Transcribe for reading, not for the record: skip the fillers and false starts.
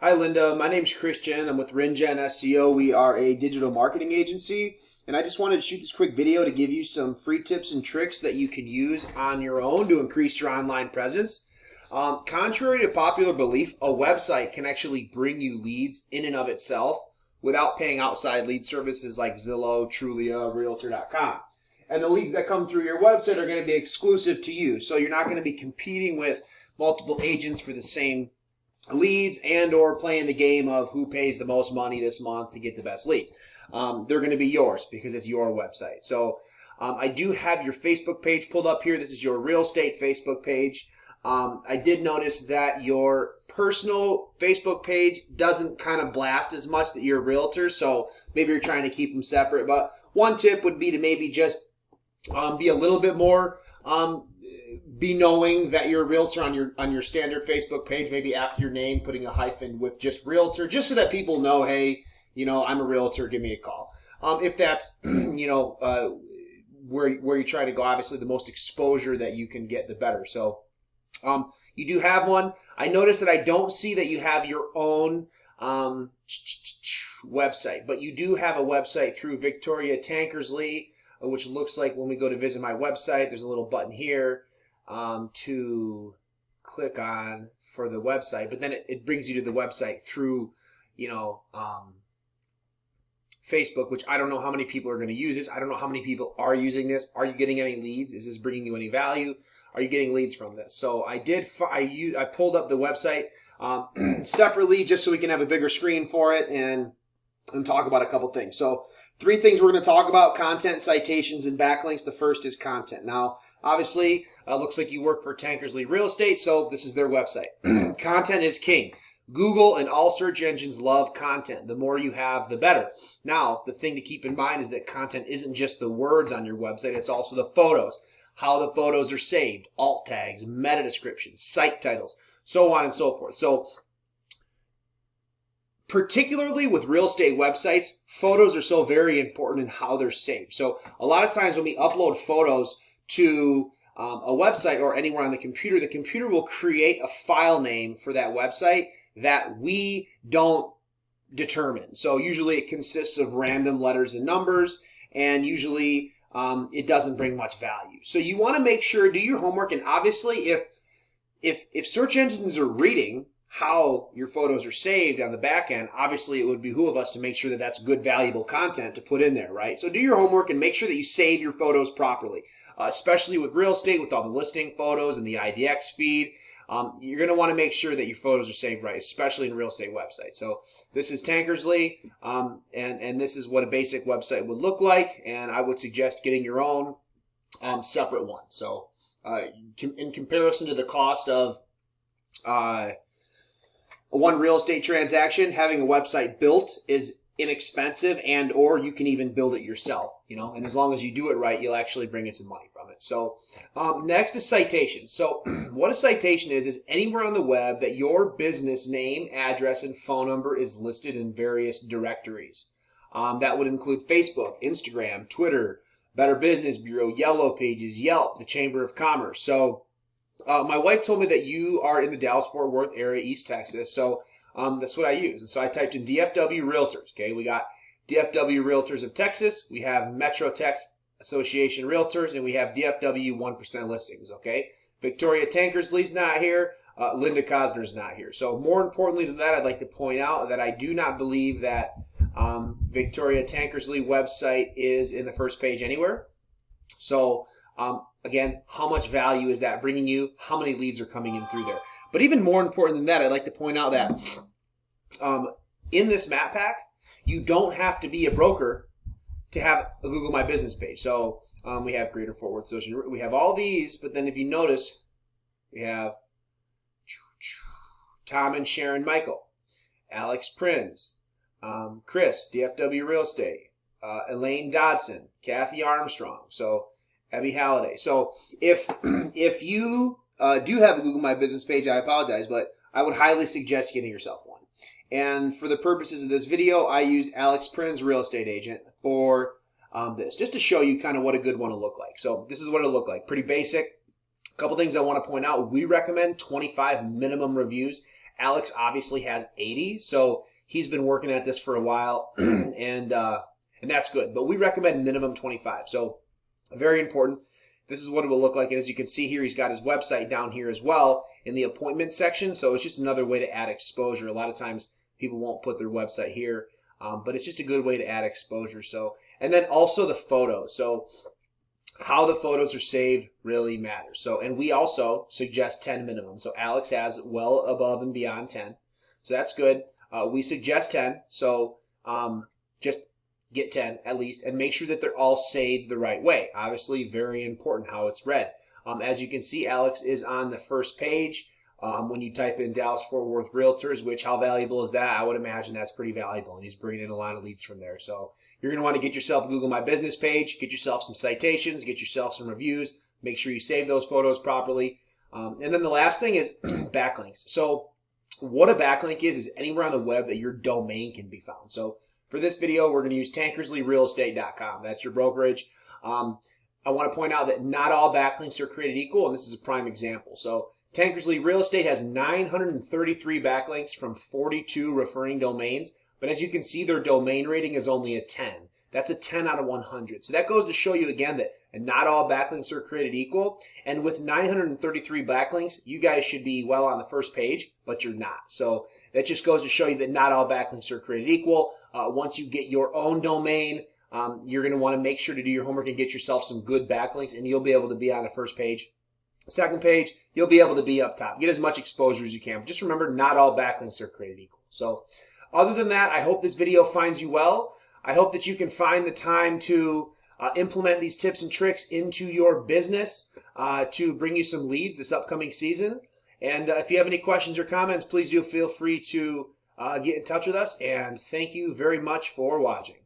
Hi, Linda. My name's Christian. I'm with RenGen SEO. We are a digital marketing agency, and I just wanted to shoot this quick video to give you some free tips and tricks that you can use on your own to increase your online presence. Contrary to popular belief, a website can actually bring you leads in and of itself without paying outside lead services like Zillow, Trulia, Realtor.com. And the leads that come through your website are going to be exclusive to you, so you're not going to be competing with multiple agents for the same leads and or playing the game of who pays the most money this month to get the best leads. They're going to be yours because it's your website. So I do have your Facebook page pulled up here. This is your real estate Facebook page. I did notice that your personal Facebook page doesn't kind of blast as much that you're a realtor, so maybe you're trying to keep them separate. But one tip would be to maybe just be a little bit more be knowing that you're a realtor on your standard Facebook page, maybe after your name, putting a hyphen with just realtor, just so that people know, hey, I'm a realtor, give me a call. If that's, where you try to go, obviously the most exposure that you can get, the better. So you do have one. I noticed that I don't see that you have your own website, but you do have a website through Victoria Tankersley, which looks like when we go to visit my website, there's a little button here to click on for the website, but then it brings you to the website through, Facebook, which I don't know how many people are going to use this. I don't know how many people are using this. Are you getting any leads? Is this bringing you any value? Are you getting leads from this? So I pulled up the website separately just so we can have a bigger screen for it and talk about a couple things. So 3 things we're going to talk about: content, citations, and backlinks. The first is content. Now, obviously, looks like you work for Tankersley Real Estate, so this is their website. Content is king. Google and all search engines love content. The more you have, the better. Now, the thing to keep in mind is that content isn't just the words on your website, it's also the photos, how the photos are saved, alt tags, meta descriptions, site titles, so on and so forth. So, particularly with real estate websites, photos are so very important in how they're saved. So a lot of times when we upload photos to a website or anywhere on the computer will create a file name for that website that we don't determine. So usually it consists of random letters and numbers, and usually it doesn't bring much value. So you want to make sure, do your homework, and obviously if search engines are reading how your photos are saved on the back end, obviously it would behoove us to make sure that that's good, valuable content to put in there, right? So do your homework and make sure that you save your photos properly, especially with real estate, with all the listing photos and the IDX feed. You're going to want to make sure that your photos are saved right, especially in real estate websites. So this is Tankersley, and this is what a basic website would look like, and I would suggest getting your own separate one. So in comparison to the cost of one real estate transaction, having a website built is inexpensive, and or you can even build it yourself, and as long as you do it right, you'll actually bring in some money from it. So next is citations. So what a citation is anywhere on the web that your business name, address, and phone number is listed in various directories. That would include Facebook, Instagram, Twitter, Better Business Bureau, Yellow Pages, Yelp, the Chamber of Commerce. So my wife told me that you are in the Dallas-Fort Worth area, East Texas, so that's what I use. And so I typed in DFW Realtors. Okay, we got DFW Realtors of Texas, we have Metro Tex Association Realtors, and we have DFW 1% listings. Okay, Victoria Tankersley's not here. Linda Costner's not here. So more importantly than that, I'd like to point out that I do not believe that Victoria Tankersley website is in the first page anywhere. So again, how much value is that bringing you? How many leads are coming in through there? But even more important than that, I'd like to point out that in this map pack, you don't have to be a broker to have a Google My Business page. So we have Greater Fort Worth Association. We have all these, but then if you notice, we have Tom and Sharon Michael, Alex Prins, Chris, DFW Real Estate, Elaine Dodson, Kathy Armstrong. So Abby Halliday. So if you do have a Google My Business page, I apologize, but I would highly suggest getting yourself one. And for the purposes of this video, I used Alex Prins, real estate agent, for this, just to show you kind of what a good one will look like. So this is what it'll look like. Pretty basic. A couple things I want to point out. We recommend 25 minimum reviews. Alex obviously has 80, so he's been working at this for a while, and that's good. But we recommend minimum 25. So very important. This is what it will look like. And as you can see here, he's got his website down here as well in the appointment section. So it's just another way to add exposure. A lot of times people won't put their website here, but it's just a good way to add exposure. So, and then also the photos. So how the photos are saved really matters. So, and we also suggest 10 minimum. So Alex has well above and beyond 10. So that's good. We suggest 10. So just get 10 at least, and make sure that they're all saved the right way. Obviously, very important how it's read. As you can see, Alex is on the first page. When you type in Dallas-Fort Worth Realtors, which how valuable is that? I would imagine that's pretty valuable, and he's bringing in a lot of leads from there. So you're going to want to get yourself a Google My Business page, get yourself some citations, get yourself some reviews, make sure you save those photos properly. And then the last thing is backlinks. So what a backlink is anywhere on the web that your domain can be found. So for this video, we're going to use tankersleyrealestate.com. That's your brokerage. I want to point out that not all backlinks are created equal, and this is a prime example. So Tankersley Real Estate has 933 backlinks from 42 referring domains, but as you can see, their domain rating is only a 10. That's a 10 out of 100. So that goes to show you again that not all backlinks are created equal. And with 933 backlinks, you guys should be well on the first page, but you're not. So that just goes to show you that not all backlinks are created equal. Once you get your own domain, you're going to want to make sure to do your homework and get yourself some good backlinks, and you'll be able to be on the first page. Second page, you'll be able to be up top. Get as much exposure as you can. But just remember, not all backlinks are created equal. So other than that, I hope this video finds you well. I hope that you can find the time to implement these tips and tricks into your business to bring you some leads this upcoming season. And if you have any questions or comments, please do feel free to get in touch with us. And thank you very much for watching.